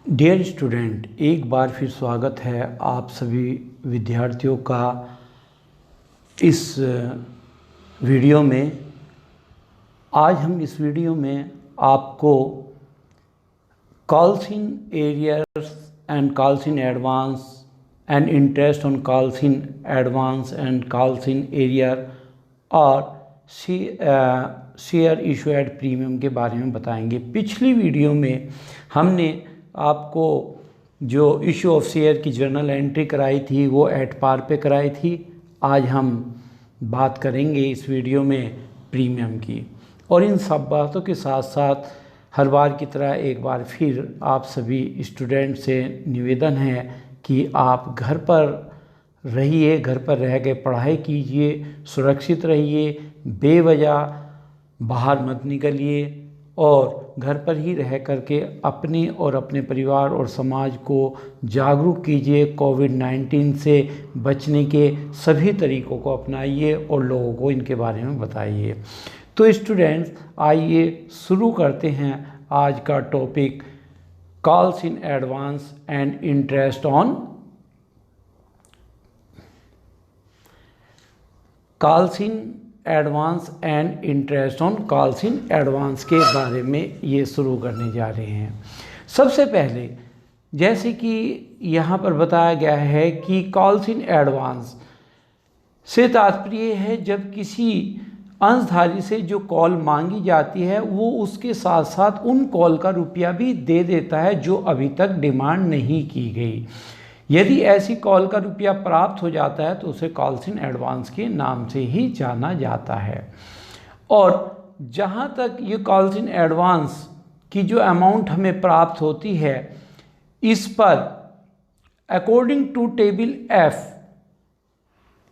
Dear student, एक बार फिर स्वागत है आप सभी विद्यार्थियों का इस वीडियो में। आज हम इस वीडियो में आपको calls in arrears and calls in advance and interest on calls in advance and calls in arrear और शेयर इशू एट प्रीमियम के बारे में बताएंगे। पिछली वीडियो में हमने आपको जो इशू ऑफ शेयर की जर्नल एंट्री कराई थी वो एट पार पे कराई थी। आज हम बात करेंगे इस वीडियो में प्रीमियम की, और इन सब बातों के साथ साथ हर बार की तरह एक बार फिर आप सभी स्टूडेंट से निवेदन है कि आप घर पर रहिए, घर पर रह के पढ़ाई कीजिए, सुरक्षित रहिए, बेवजह बाहर मत निकलिए और घर पर ही रह करके अपने और अपने परिवार और समाज को जागरूक कीजिए। कोविड-19 से बचने के सभी तरीकों को अपनाइए और लोगों को इनके बारे में बताइए। तो स्टूडेंट्स, आइए शुरू करते हैं आज का topic, calls in advance and interest on calls in advance and interest on calls in advance के बारे में ये शुरू करने जा रहे हैं। सबसे पहले जैसे कि यहाँ पर बताया गया है कि कॉल्स इन एडवांस से तात्पर्य है जब किसी अंशधारी से जो कॉल मांगी जाती है वो उसके साथ साथ उन कॉल का रुपया भी दे देता है जो अभी तक डिमांड नहीं की गई। यदि ऐसी कॉल का रुपया प्राप्त हो जाता है तो उसे कॉल्स इन एडवांस के नाम से ही जाना जाता है। और जहाँ तक ये कॉल्स इन एडवांस की जो अमाउंट हमें प्राप्त होती है, इस पर अकॉर्डिंग टू टेबल F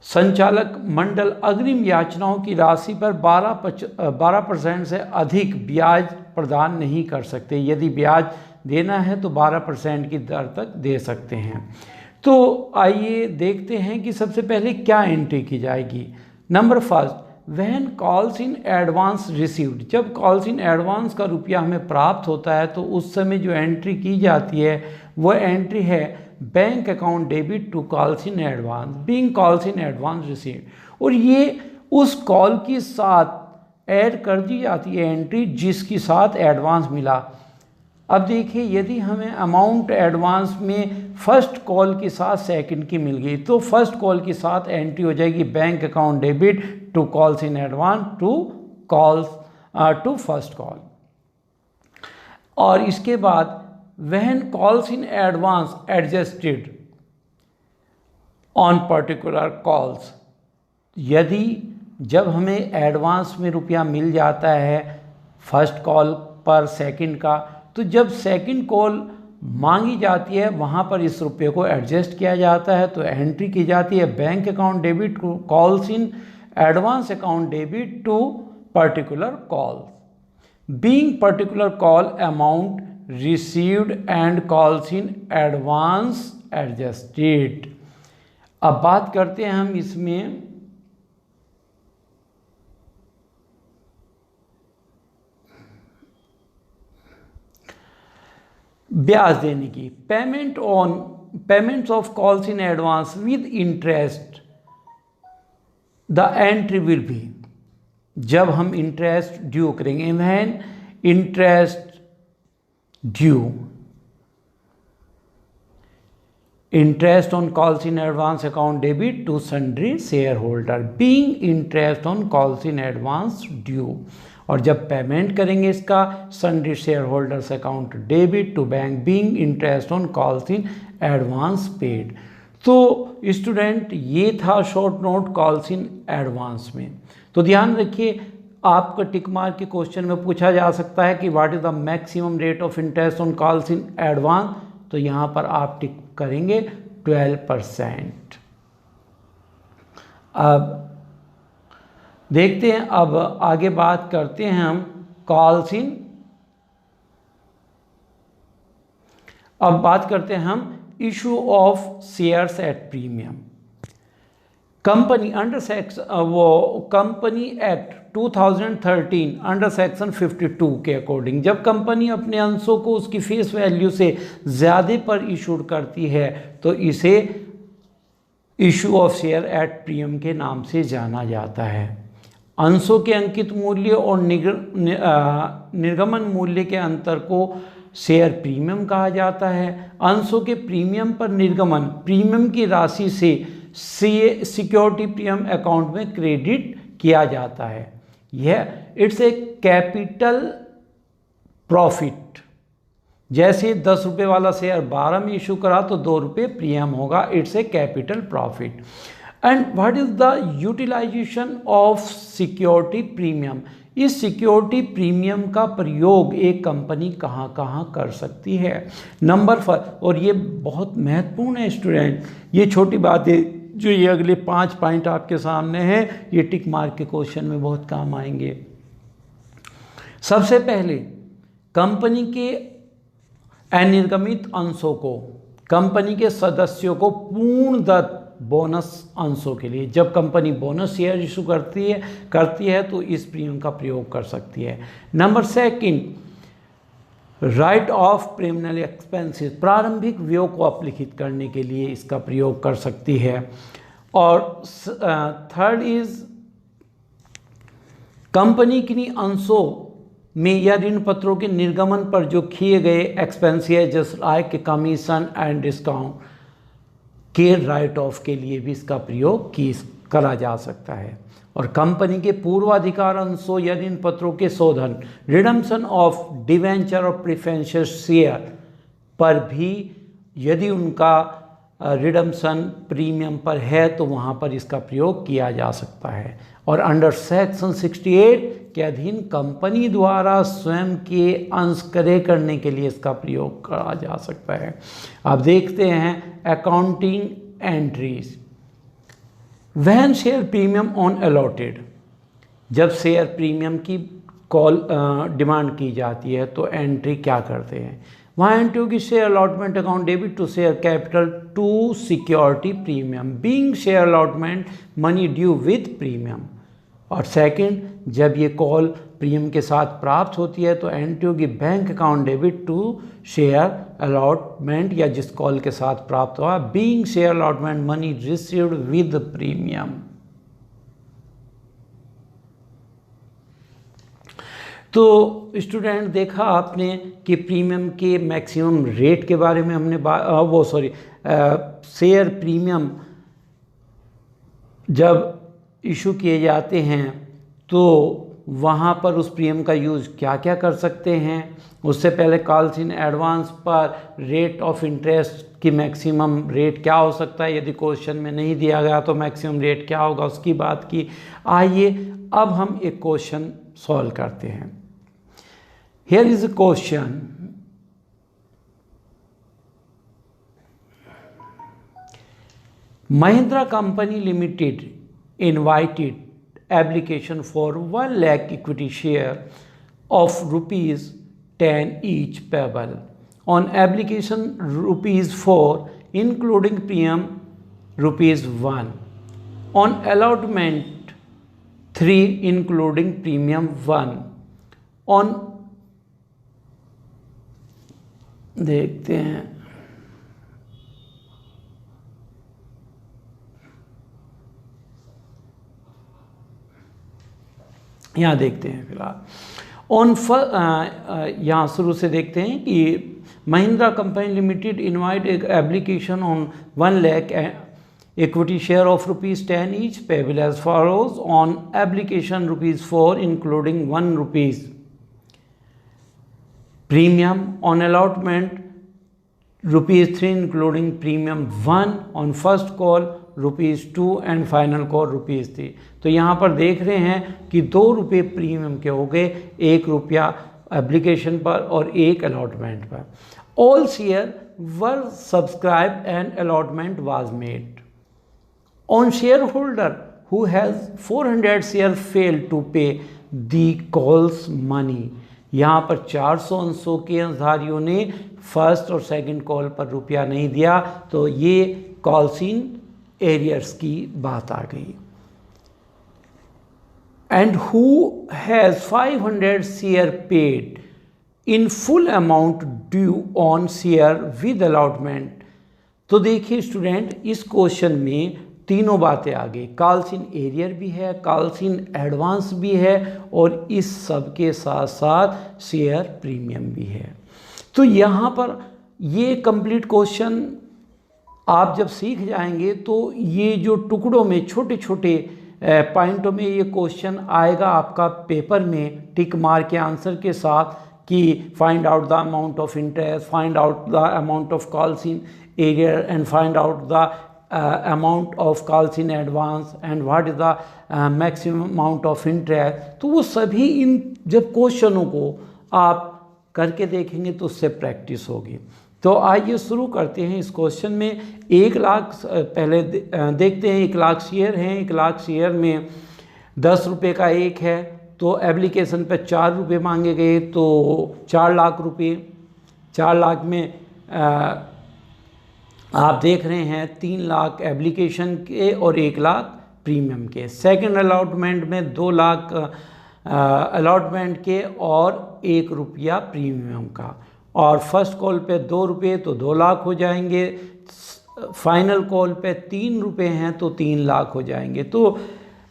संचालक मंडल अग्रिम याचनाओं की राशि पर 12% से अधिक ब्याज प्रदान नहीं कर सकते। यदि ब्याज देना है तो 12% की दर तक दे सकते हैं। तो आइए देखते हैं कि सबसे पहले क्या एंट्री की जाएगी। Number first, when calls in advance received, जब कॉल्स इन एडवांस का रुपया हमें प्राप्त होता है तो उस समय जो एंट्री की जाती है वो एंट्री है bank account debit to calls in advance being calls in advance received. और ये उस कॉल के साथ ऐड कर दी जाती है एंट्री जिसके साथ एडवांस मिला। अब देखिए, यदि हमें अमाउंट एडवांस में फर्स्ट कॉल के साथ सेकंड की मिल गई तो फर्स्ट कॉल के साथ एंट्री हो जाएगी bank account debit to calls in advance to first call. और इसके बाद when calls in advance adjusted on particular calls, यदि जब हमें एडवांस में रुपया मिल जाता है फर्स्ट कॉल पर सेकंड का, तो जब सेकंड कॉल मांगी जाती है वहाँ पर इस रुपये को एडजस्ट किया जाता है। तो एंट्री की जाती है bank account debit to calls in advance account debit to particular call being particular call amount received and calls in advance adjusted. अब बात करते हैं हम इसमें ब्याज देने की। Payments of calls in advance with interest, the entry will be, जब हम इंटरेस्ट ड्यू करेंगे, when interest due interest on calls in advance account debit to sundry shareholder being interest on calls in advance due. और जब payment करेंगे इसका sundry share holders account debit to bank being interest on calls in advance paid. तो student, ये था short note calls in advance में। तो ध्यान रखिए, आपका टिक मार्क के क्वेश्चन में पूछा जा सकता है कि what is the maximum rate of interest on calls in advance, तो यहाँ पर आप टिक करेंगे 12%। अब देखते हैं, अब आगे बात करते हैं हम कॉल्स इन, अब बात करते हैं हम issue of shares at premium. Company under company act 2013 under section 52 के अकॉर्डिंग जब कंपनी अपने अंशों को उसकी फेस वैल्यू से ज़्यादा पर इशूड करती है तो इसे issue of share at premium के नाम से जाना जाता है। अंशों के अंकित मूल्य और निर्गमन मूल्य के अंतर को शेयर प्रीमियम कहा जाता है। अंशों के प्रीमियम पर निर्गमन प्रीमियम की राशि से सिक्योरिटी प्रीमियम अकाउंट में क्रेडिट किया जाता है। यह इट्स ए कैपिटल प्रॉफिट। जैसे 10 रुपये वाला शेयर 12 में इशू करा तो 2 रुपये प्रीमियम होगा। It's a capital profit. And what is the utilization of security premium? इस सिक्योरिटी प्रीमियम का प्रयोग एक कंपनी कहाँ कहाँ कर सकती है? नंबर 4, और ये बहुत महत्वपूर्ण है स्टूडेंट, ये छोटी बात है जो ये अगले 5 पॉइंट आपके सामने हैं, ये टिक मार्क के क्वेश्चन में बहुत काम आएंगे। सबसे पहले कंपनी के अनिर्गमित अंशों को, कंपनी के सदस्यों को पूर्णतः बोनस अंशों के लिए, जब कंपनी बोनस शेयर इशू करती है तो इस प्रीमियम का प्रयोग कर सकती है। Number 2, right of premium expenses, प्रारंभिक व्यय को अपलिखित करने के लिए इसका प्रयोग कर सकती है। और 3rd इज कंपनी किन्हीं अंशों में या ऋण पत्रों के निर्गमन पर जो किए गए एक्सपेंसेस जैसे लाइक कमीशन एंड डिस्काउंट के राइट ऑफ के लिए भी इसका प्रयोग करा जा सकता है। और कंपनी के पूर्वाधिकार अंशों या ऋण पत्रों के शोधन, रिडम्पशन ऑफ डिवेंचर और प्रेफरेंशियल शेयर पर भी यदि उनका रिडम्पशन प्रीमियम पर है तो वहाँ पर इसका प्रयोग किया जा सकता है। और अंडर सेक्शन 68 के अधीन कंपनी द्वारा स्वयं के अंश क्रय करने के लिए इसका प्रयोग करा जा सकता है। अब देखते हैं accounting entries. When share premium on allotted, जब शेयर प्रीमियम की डिमांड की जाती है तो एंट्री क्या करते हैं? वहाँ एंट्री होगी share allotment account debit to share capital to security premium being share allotment money due with premium. और सेकंड, जब ये कॉल प्रीमियम के साथ प्राप्त होती है तो एंट्री होगी bank account debit to share allotment या जिस कॉल के साथ प्राप्त हुआ being share allotment money received with premium. तो स्टूडेंट देखा आपने कि प्रीमियम के मैक्सिमम रेट के बारे में हमने शेयर प्रीमियम जब इशू किए जाते हैं तो वहाँ पर उस प्रीमियम का यूज़ क्या क्या कर सकते हैं। उससे पहले कॉल्स इन एडवांस पर रेट ऑफ इंटरेस्ट की मैक्सिमम रेट क्या हो सकता है, यदि क्वेश्चन में नहीं दिया गया तो मैक्सिमम रेट क्या होगा उसकी बात की। आइए अब हम एक क्वेश्चन सॉल्व करते हैं। Here is a question, Mahindra company limited invited application for 1 lakh equity share of ₹10 each payable on application ₹4 including premium ₹1, on allotment 3 including premium 1, on देखते हैं यहाँ देखते हैं फिलहाल यहाँ शुरू से देखते हैं कि महिंद्रा कंपनी लिमिटेड इनवाइट एक application on 1 lakh equity share of ₹10 each payable as follows on application ₹4 including ₹1 premium, on allotment ₹3 including premium 1, on first call ₹2 and final call ₹3। तो यहाँ पर देख रहे हैं कि 2 रुपये प्रीमियम के हो गए, 1 रुपया एप्लीकेशन पर और 1 अलॉटमेंट पर। All share were subscribe and allotment was made on share holder who has 400 share fail to pay the calls money. यहाँ पर 400 अंशों के अंशधारियों ने फर्स्ट और सेकंड कॉल पर रुपया नहीं दिया तो ये कॉल्स इन एरियर्स की बात आ गई। And who has 500 share paid in full amount due on share with allotment. तो देखिए स्टूडेंट, इस क्वेश्चन में तीनों बातें आ गई, कॉल्स इन एरियर भी है, कॉल्स इन एडवांस भी है, और इस सब के साथ साथ शेयर प्रीमियम भी है। तो यहाँ पर ये कंप्लीट क्वेश्चन आप जब सीख जाएंगे तो ये जो टुकड़ों में छोटे छोटे पॉइंटों में ये क्वेश्चन आएगा आपका पेपर में टिक मार के आंसर के साथ कि find out the amount of interest, find out the amount of calls in arrear and find out the amount of calls in advance and what is the maximum amount of interest. तो वो सभी इन जब क्वेश्चनों को आप करके देखेंगे तो उससे प्रैक्टिस होगी। तो आइए शुरू करते हैं इस क्वेश्चन में। 1 लाख पहले देखते हैं, 1 लाख शेयर हैं, 1 लाख शेयर में 10 रुपये का एक है, तो एप्लीकेशन पे 4 रुपये मांगे गए, तो 4 लाख रुपये, 4 लाख में आप देख रहे हैं 3 लाख एप्लीकेशन के और 1 लाख प्रीमियम के। सेकंड अलॉटमेंट में 2 लाख अलॉटमेंट के और 1 रुपया प्रीमियम का, और फर्स्ट कॉल पे 2 रुपये तो 2 लाख हो जाएंगे, फाइनल कॉल पे 3 रुपये हैं तो 3 लाख हो जाएंगे। तो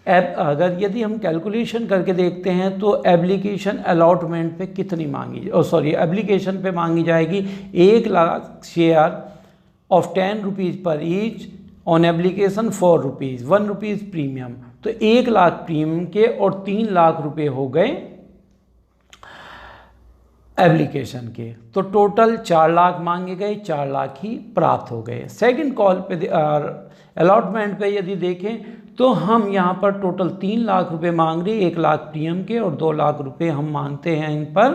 अगर यदि हम कैलकुलेशन करके देखते हैं तो एप्लीकेशन अलॉटमेंट पे कितनी मांगी, एप्लीकेशन पे मांगी जाएगी 1 लाख शेयर ऑफ 10 रुपीज़ पर each on application 4 rupees, 1 rupees premium. तो 1 लाख प्रीमियम के और 3 लाख रुपए हो गए एप्लीकेशन के, तो टोटल 4 लाख मांगे गए, 4 लाख ही प्राप्त हो गए। सेकंड कॉल पे अलॉटमेंट पे यदि देखें तो हम यहाँ पर टोटल 3 लाख रुपए मांग रहे, 1 लाख प्रीमियम के और 2 लाख रुपए हम मांगते हैं इन पर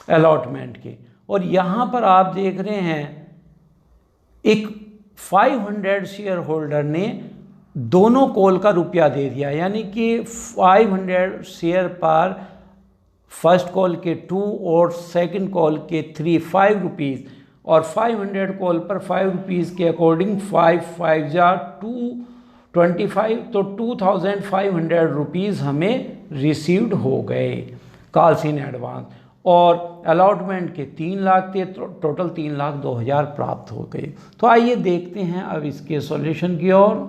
अलॉटमेंट के। और यहाँ पर आप देख रहे हैं एक 500 शेयर होल्डर ने दोनों कॉल का रुपया दे दिया, यानी कि 500 शेयर पर फर्स्ट कॉल के 2 और सेकंड कॉल के 3, 5 रुपीज़, और 500 कॉल पर 5 रुपीज़ के अकॉर्डिंग 5 5 जा 225, तो 2500 रुपीज़ हमें रिसीव्ड हो गए कॉल्स इन एडवांस, और अलॉटमेंट के 3 लाख थे, तो टोटल 3,02,000 प्राप्त हो गए। तो आइए देखते हैं अब इसके सॉल्यूशन की ओर।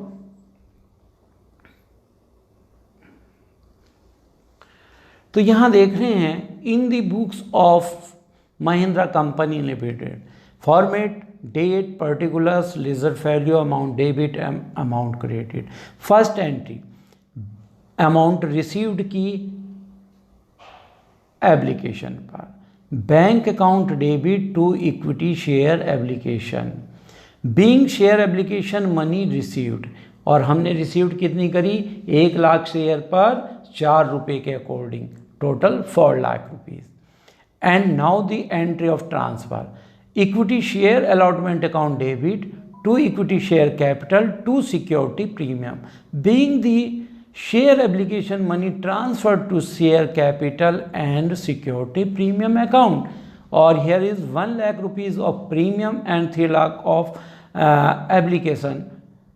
तो यहाँ देख रहे हैं in the books of Mahindra company limited format date particulars ledger value amount debit amount credit. First entry amount received की एप्लीकेशन पर, bank account debit to equity share application, being share application money received, और हमने received कितनी करी 1 lakh share पर 4 रुपये के according, total 4 lakh rupees. And now the entry of transfer equity share allotment account debit to equity share capital to security premium, being the share application money transferred to share capital and security premium account, or here is 1 lakh rupees of premium and 3 lakh of application,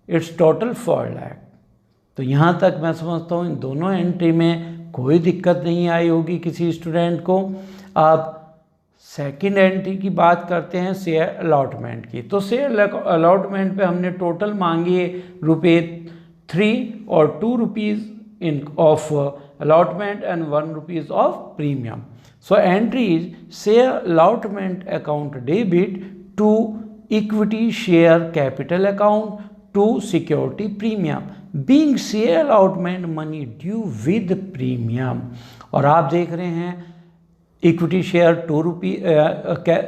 it's total 4 lakh। तो यहाँ तक मैं समझता हूँ इन दोनों entry में कोई दिक्कत नहीं आई होगी किसी स्टूडेंट को। अब सेकंड एंट्री की बात करते हैं शेयर अलॉटमेंट की। तो शेयर अलॉटमेंट पे हमने टोटल मांगी ₹3 और 2 rupees in of allotment and 1 rupees of premium. So entry is share allotment account debit to equity share capital account to security premium, being share allotment money due with premium। और आप देख रहे हैं equity share 2 rupees,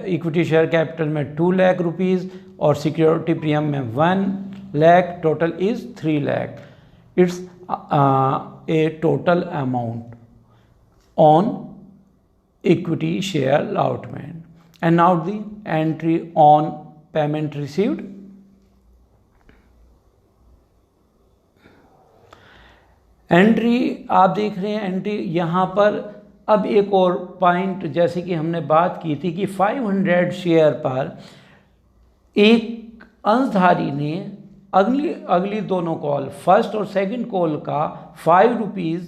equity share capital में 2 lakh rupees और security premium में 1 lakh, total is 3 lakh। It's a total amount on equity share allotment। And now the entry on payment received। Entry आप देख रहे हैं, एंट्री यहाँ पर अब एक और पॉइंट, जैसे कि हमने बात की थी कि 500 शेयर पर एक अंशधारी ने अगली दोनों कॉल, फर्स्ट और सेकंड कॉल का 5 रुपीज़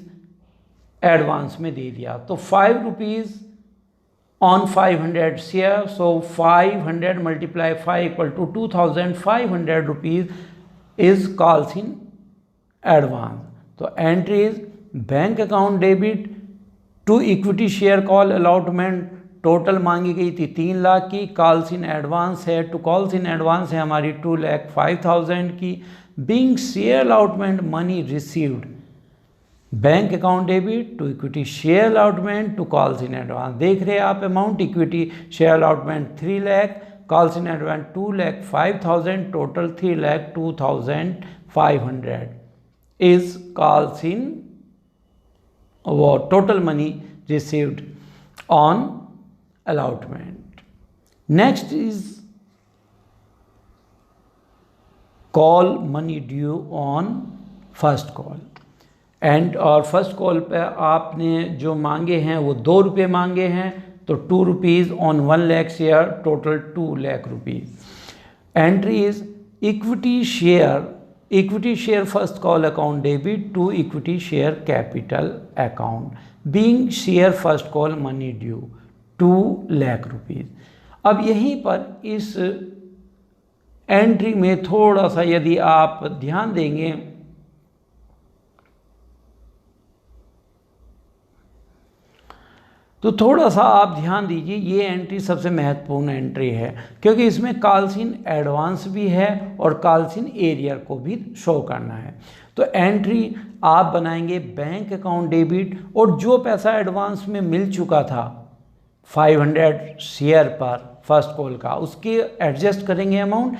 एडवांस में दे दिया, तो 5 rupees on 500 share, so 500 multiply 5 equal to 2500 rupees is calls in advance. तो entry is bank account debit to equity share call allotment, total मांगी गई थी 3 लाख की, कॉल्स इन एडवांस है, टू कॉल्स इन एडवांस है हमारी 2,05,000 की। Being share allotment money received, bank account debit to equity share allotment to calls in advance. देख रहे हैं आप amount, equity share allotment 3 lakh, calls in advance 2,05,000, total 3,02,500 is calls in वो total money received on allotment. Next is call money due on first call, and और first call पे आपने जो मांगे हैं वो 2 रुपये मांगे हैं, तो 2 rupees on 1 lakh share, total 2 lakh rupees. Entry is equity share first call account debit to equity share capital account, being share first call money due 2 lakh rupees. अब यहीं पर इस एंट्री में थोड़ा सा यदि आप ध्यान देंगे तो थोड़ा सा आप ध्यान दीजिए, ये एंट्री सबसे महत्वपूर्ण एंट्री है क्योंकि इसमें कॉल्स इन एडवांस भी है और कॉल्स इन एरियर को भी शो करना है। तो एंट्री आप बनाएंगे बैंक अकाउंट डेबिट, और जो पैसा एडवांस में मिल चुका था 500 शेयर पर फर्स्ट कॉल का, उसके एडजस्ट करेंगे amount,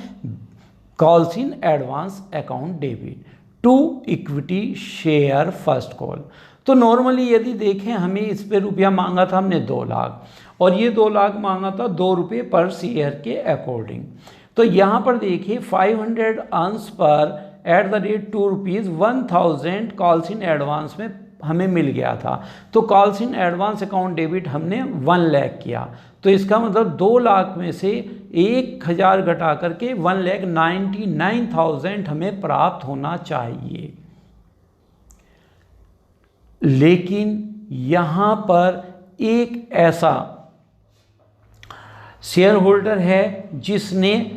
calls in advance account debit to equity share first call. तो नॉर्मली यदि देखें हमें इस पे रुपया मांगा था हमने 2 लाख, और ये 2 लाख मांगा था 2 रुपये पर शेयर के अकॉर्डिंग। तो यहाँ पर देखिए 500 अंश पर at the rate 2 rupees 1000 calls in advance में हमें मिल गया था, तो calls in advance account debit हमने 1 लाख किया, तो इसका मतलब 2 लाख में से 1000 घटा करके 1,99,000 हमें प्राप्त होना चाहिए। लेकिन यहाँ पर एक ऐसा शेयर होल्डर है जिसने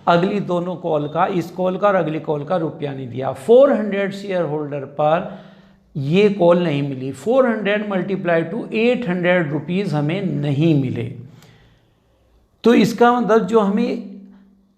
अगली दोनों कॉल का, इस कॉल का और अगली कॉल का रुपया नहीं दिया। 400 शेयर होल्डर पर ये कॉल नहीं मिली, 400 मल्टीप्लाई टू 800 रुपीज़ हमें नहीं मिले। तो इसका मतलब जो हमें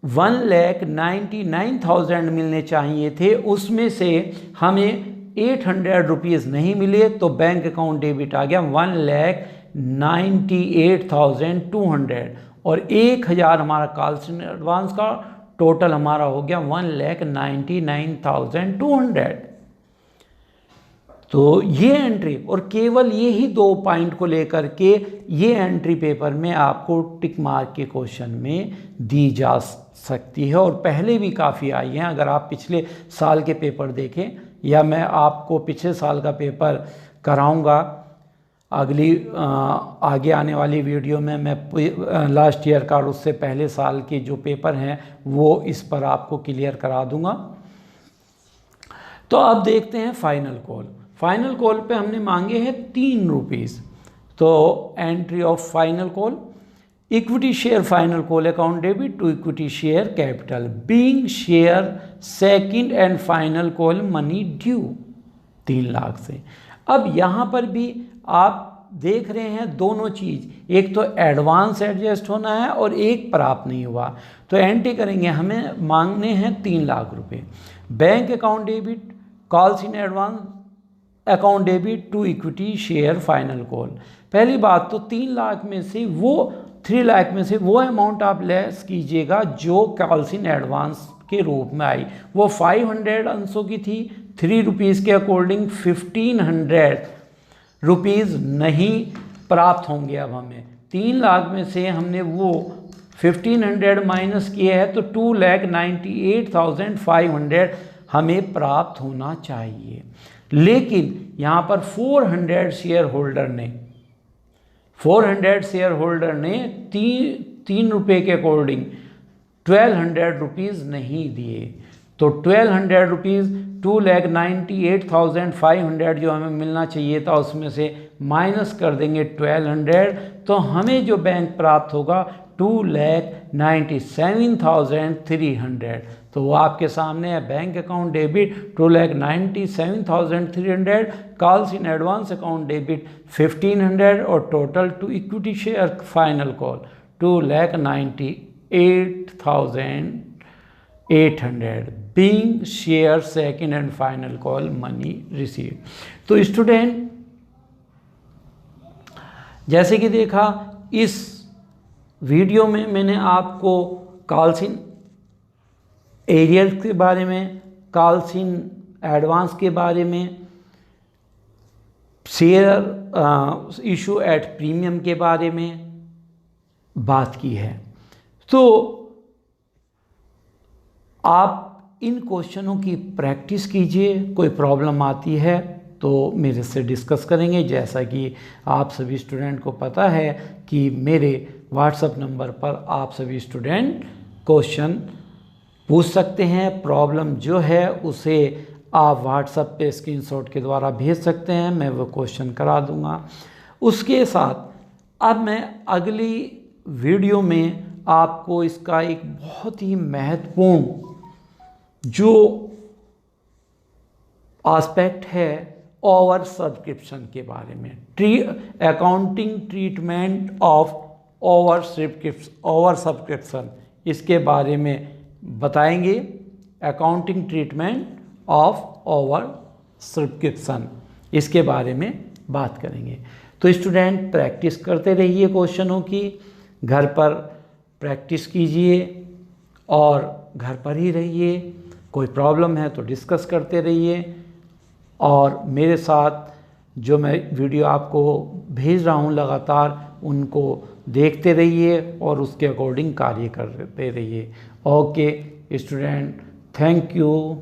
1,99,000 मिलने चाहिए थे उसमें से हमें 800 रुपीज़ नहीं मिले, तो बैंक अकाउंट डेबिट आ गया 1,98,200, और 1000 हमारा कॉल्स इन एडवांस का, टोटल हमारा हो गया 1,99,200। तो ये एंट्री, और केवल ये ही 2 पॉइंट को लेकर के ये एंट्री पेपर में आपको टिक मार्क के क्वेश्चन में दी जा सकती है, और पहले भी काफ़ी आई हैं। अगर आप पिछले साल के पेपर देखें, या मैं आपको पिछले साल का पेपर कराऊंगा अगली आगे आने वाली वीडियो में, मैं लास्ट ईयर का और उससे पहले साल के जो पेपर हैं वो इस पर आपको क्लियर करा दूंगा। तो अब देखते हैं फाइनल कॉल। फाइनल कॉल पे हमने मांगे हैं 3 रुपीज़, तो entry of final call, equity share final call account debit to equity share capital, being share second and final call money due 3 lakh से। अब यहाँ पर भी आप देख रहे हैं दोनों चीज़, एक तो एडवांस एडजस्ट होना है और एक प्राप्त नहीं हुआ, तो एंट्री करेंगे, हमें मांगने हैं 3 लाख रुपए। Bank account debit calls in advance account debit to equity share final call. पहली बात तो 3 लाख में से वो 3 लाख में से वो अमाउंट आप लेस कीजिएगा जो कॉल्स इन एडवांस के रूप में आई, वो 500 अंशों की थी, 3 रुपीज़ के अकॉर्डिंग 1500 रुपीज़ नहीं प्राप्त होंगे। अब हमें 3 लाख में से हमने वो 1500 माइनस किए हैं, तो 2,98,500 हमें प्राप्त होना चाहिए। लेकिन यहाँ पर 400 शेयर होल्डर ने 3 रुपये के अकॉर्डिंग 1200 रुपीज़ नहीं दिए, तो 1200 रुपीज़ 2,98,500 जो हमें मिलना चाहिए था उसमें से माइनस कर देंगे 1200, तो हमें जो बैंक प्राप्त होगा 2,97,300। तो वो आपके सामने है, bank account debit 2,97,300, calls in advance account debit 1,500 और total two equity share final call 2,98,800 being share second and final call money receive. तो स्टूडेंट जैसे कि देखा इस वीडियो में मैंने आपको कॉल्स इन एरियर के बारे में, कॉल्स इन एडवांस के बारे में, शेयर इशू एट प्रीमियम के बारे में बात की है। तो आप इन क्वेश्चनों की प्रैक्टिस कीजिए, कोई प्रॉब्लम आती है तो मेरे से डिस्कस करेंगे। जैसा कि आप सभी स्टूडेंट को पता है कि मेरे व्हाट्सएप नंबर पर आप सभी स्टूडेंट क्वेश्चन पूछ सकते हैं। प्रॉब्लम जो है उसे आप व्हाट्सएप पे स्क्रीनशॉट के द्वारा भेज सकते हैं, मैं वो क्वेश्चन करा दूंगा। उसके साथ अब मैं अगली वीडियो में आपको इसका एक बहुत ही महत्वपूर्ण जो एस्पेक्ट है ओवर सब्सक्रिप्शन के बारे में, accounting treatment of over subscription, इसके बारे में बताएंगे। Accounting treatment of over subscription, इसके बारे में बात करेंगे। तो स्टूडेंट प्रैक्टिस करते रहिए, क्वेश्चनों की घर पर प्रैक्टिस कीजिए और घर पर ही रहिए। कोई प्रॉब्लम है तो डिस्कस करते रहिए और मेरे साथ जो मैं वीडियो आपको भेज रहा हूँ लगातार उनको देखते रहिए और उसके अकॉर्डिंग कार्य करते रहिए। Okay student, thank you.